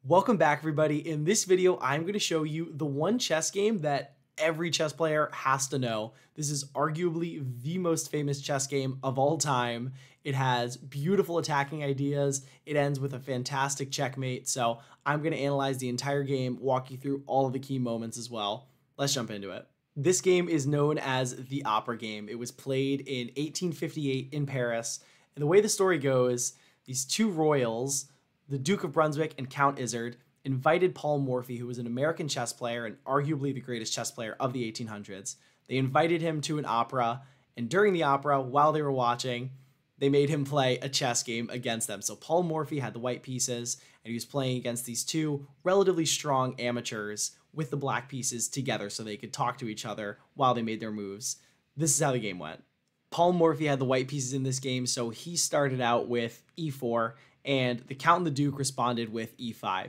Welcome back, everybody. In this video, I'm going to show you the one chess game that every chess player has to know. This is arguably the most famous chess game of all time. It has beautiful attacking ideas. It ends with a fantastic checkmate. So I'm going to analyze the entire game, walk you through all of the key moments as well. Let's jump into it. This game is known as the Opera Game. It was played in 1858 in Paris. And the way the story goes, these two royals, the Duke of Brunswick and Count Isouard, invited Paul Morphy, who was an American chess player and arguably the greatest chess player of the 1800s. They invited him to an opera, and during the opera, while they were watching, they made him play a chess game against them. So Paul Morphy had the white pieces, and he was playing against these two relatively strong amateurs with the black pieces together so they could talk to each other while they made their moves. This is how the game went. Paul Morphy had the white pieces in this game, so he started out with e4, and the Count and the Duke responded with e5.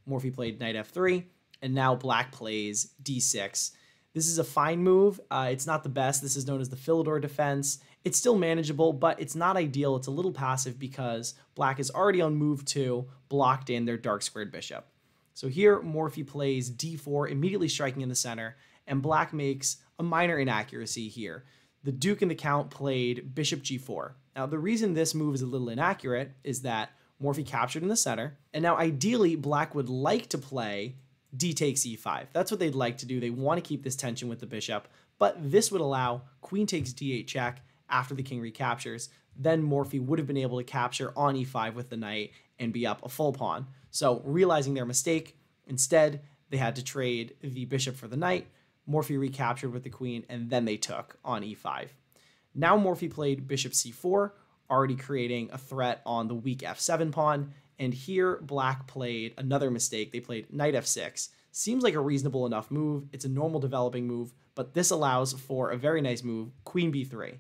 Morphy played knight f3, and now black plays d6. This is a fine move. It's not the best. This is known as the Philidor defense. It's still manageable, but it's not ideal. It's a little passive because black is already on move 2, blocked in their dark squared bishop. So here, Morphy plays d4, immediately striking in the center, and black makes a minor inaccuracy here. The Duke and the Count played bishop g4. Now, the reason this move is a little inaccurate is that Morphy captured in the center, and now ideally, black would like to play d takes e5. That's what they'd like to do. They want to keep this tension with the bishop, but this would allow queen takes d8 check after the king recaptures. Then Morphy would have been able to capture on e5 with the knight and be up a full pawn. So realizing their mistake, instead, they had to trade the bishop for the knight. Morphy recaptured with the queen, and then they took on e5. Now Morphy played bishop c4, already creating a threat on the weak f7 pawn, and here black played another mistake. They played knight f6. Seems like a reasonable enough move. It's a normal developing move, but this allows for a very nice move, queen b3.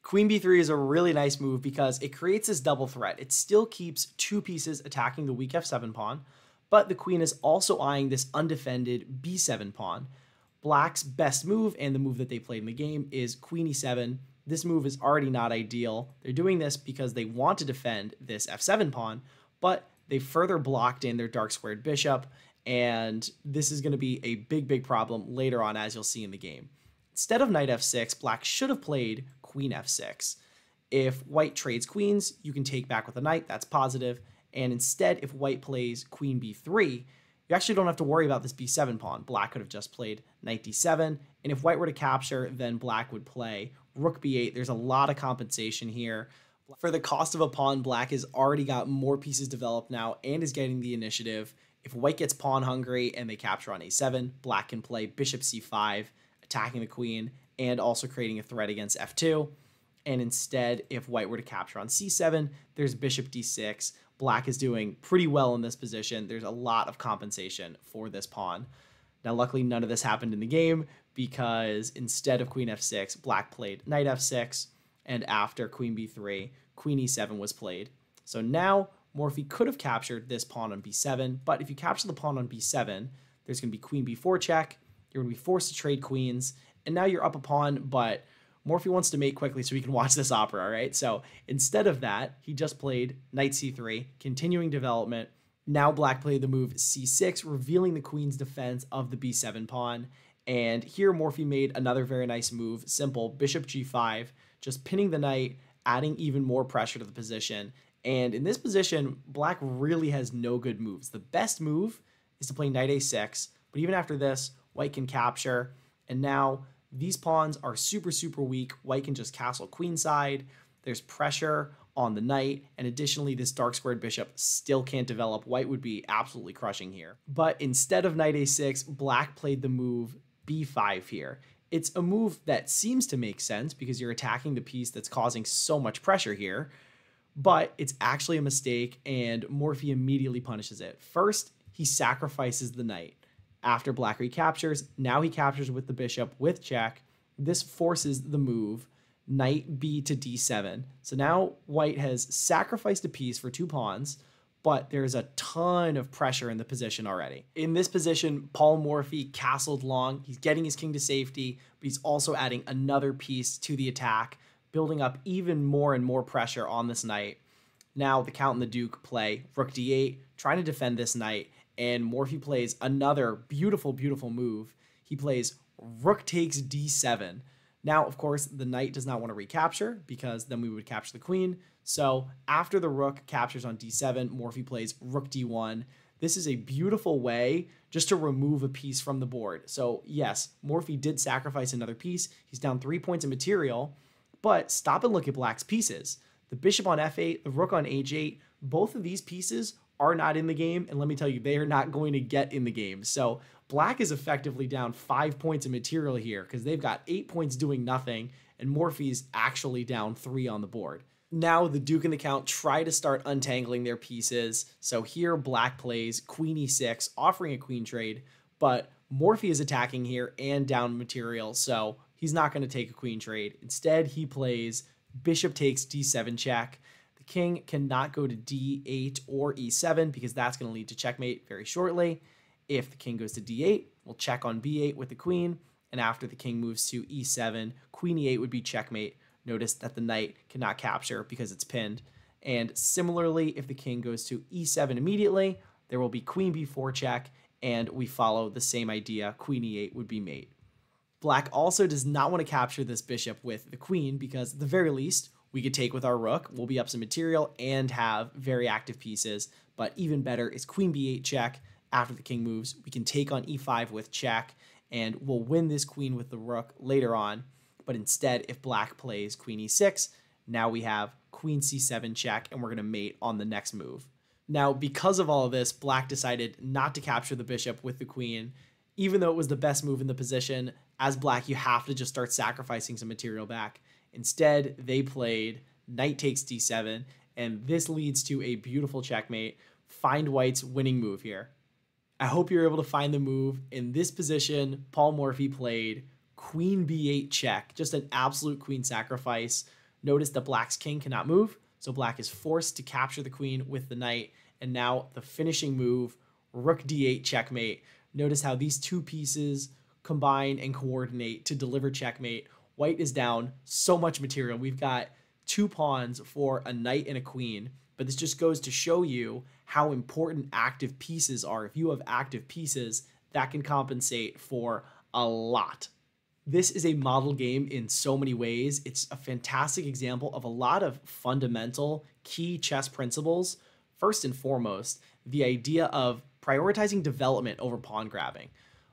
Queen b3 is a really nice move because it creates this double threat. It still keeps two pieces attacking the weak f7 pawn, but the queen is also eyeing this undefended b7 pawn. Black's best move, and the move that they played in the game, is queen e7. This move is already not ideal. They're doing this because they want to defend this f7 pawn, but they further blocked in their dark squared bishop, and this is going to be a big problem later on, as you'll see in the game. Instead of knight f6, black should have played queen f6. If white trades queens, you can take back with a knight. That's positive. And instead, if white plays queen b3, you actually don't have to worry about this b7 pawn. Black could have just played knight d7, and if white were to capture, then black would play rook b8. There's a lot of compensation here. For the cost of a pawn, black has already got more pieces developed now and is getting the initiative. If white gets pawn hungry and they capture on a7, black can play bishop c5, attacking the queen, and also creating a threat against f2. And instead, if white were to capture on c7, there's bishop d6. Black is doing pretty well in this position. There's a lot of compensation for this pawn. Now, luckily, none of this happened in the game because instead of queen f6, black played knight f6, and after queen b3, queen e7 was played. So now, Morphy could have captured this pawn on b7, but if you capture the pawn on b7, there's going to be queen b4 check, you're going to be forced to trade queens, and now you're up a pawn, but Morphy wants to mate quickly so he can watch this opera, all right? So instead of that, he just played knight c3, continuing development. Now black played the move c6, revealing the queen's defense of the b7 pawn. And here Morphy made another very nice move, simple, bishop g5, just pinning the knight, adding even more pressure to the position. And in this position, black really has no good moves. The best move is to play knight a6, but even after this, white can capture, and now these pawns are super weak. White can just castle queenside. There's pressure on the knight, and additionally, this dark squared bishop still can't develop. White would be absolutely crushing here. But instead of knight a6, black played the move b5 here. It's a move that seems to make sense because you're attacking the piece that's causing so much pressure here, but it's actually a mistake, and Morphy immediately punishes it. First, he sacrifices the knight. After black recaptures, now he captures with the bishop with check. This forces the move knight b to d7. So now white has sacrificed a piece for two pawns, but there's a ton of pressure in the position already. In this position, Paul Morphy castled long. He's getting his king to safety, but he's also adding another piece to the attack, building up even more and more pressure on this knight. Now the Count and the Duke play rook d8, trying to defend this knight, and Morphy plays another beautiful, beautiful move. He plays rook takes d7. Now, of course, the knight does not want to recapture because then we would capture the queen. So after the rook captures on d7, Morphy plays rook d1. This is a beautiful way just to remove a piece from the board. So yes, Morphy did sacrifice another piece. He's down 3 points of material, but stop and look at Black's pieces. The bishop on f8, the rook on h8, both of these pieces are not in the game, and let me tell you, they are not going to get in the game. So Black is effectively down 5 points of material here because they've got 8 points doing nothing, and Morphy's actually down 3 on the board. Now the Duke and the Count try to start untangling their pieces. So here Black plays queen e6, offering a queen trade, but Morphy is attacking here and down material, so he's not going to take a queen trade. Instead, he plays bishop takes d7 check. The king cannot go to d8 or e7 because that's going to lead to checkmate very shortly. If the king goes to d8, we'll check on b8 with the queen, and after the king moves to e7, queen e8 would be checkmate. Notice that the knight cannot capture because it's pinned. And similarly, if the king goes to e7 immediately, there will be queen b4 check, and we follow the same idea. Queen e8 would be mate. Black also does not want to capture this bishop with the queen because at the very least, we could take with our rook. We'll be up some material and have very active pieces. But even better is queen b8 check. After the king moves, we can take on e5 with check, and we'll win this queen with the rook later on. But instead, if Black plays queen e6, now we have queen c7 check, and we're going to mate on the next move. Now, because of all of this, Black decided not to capture the bishop with the queen, even though it was the best move in the position. As Black, you have to just start sacrificing some material back. Instead, they played knight takes d7, and this leads to a beautiful checkmate. Find White's winning move here. I hope you're able to find the move. In this position, Paul Morphy played queen b8 check, just an absolute queen sacrifice. Notice that Black's king cannot move, so Black is forced to capture the queen with the knight, and now the finishing move, rook d8 checkmate. Notice how these two pieces combine and coordinate to deliver checkmate. White is down so much material. We've got 2 pawns for a knight and a queen, but this just goes to show you how important active pieces are. If you have active pieces, that can compensate for a lot. This is a model game in so many ways. It's a fantastic example of a lot of fundamental key chess principles. First and foremost, the idea of prioritizing development over pawn grabbing.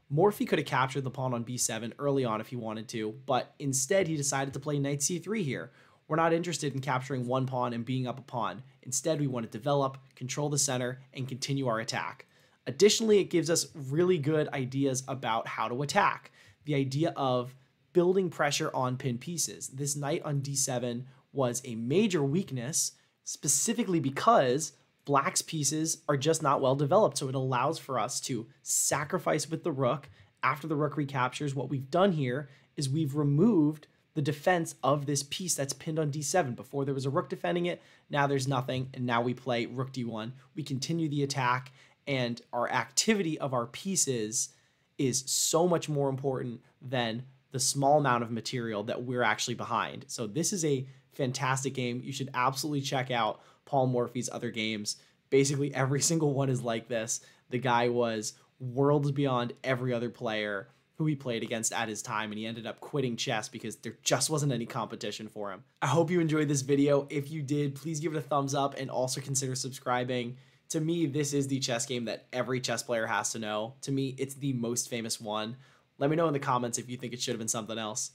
Morphy could have captured the pawn on b7 early on if he wanted to, but instead he decided to play knight c3 here. We're not interested in capturing one pawn and being up a pawn. Instead, we want to develop, control the center, and continue our attack. Additionally, it gives us really good ideas about how to attack. The idea of building pressure on pinned pieces. This knight on d7 was a major weakness, specifically because Black's pieces are just not well developed, so it allows for us to sacrifice with the rook. After the rook recaptures, what we've done here is we've removed the defense of this piece that's pinned on d7. Before there was a rook defending it, now there's nothing, and now we play rook d1. We continue the attack, and our activity of our pieces is so much more important than the small amount of material that we're actually behind. So this is a fantastic game. You should absolutely check out Paul Morphy's other games. Basically, every single one is like this. The guy was worlds beyond every other player who he played against at his time, and he ended up quitting chess because there just wasn't any competition for him. I hope you enjoyed this video. If you did, please give it a thumbs up and also consider subscribing. To me, this is the chess game that every chess player has to know. To me, it's the most famous one. Let me know in the comments if you think it should have been something else.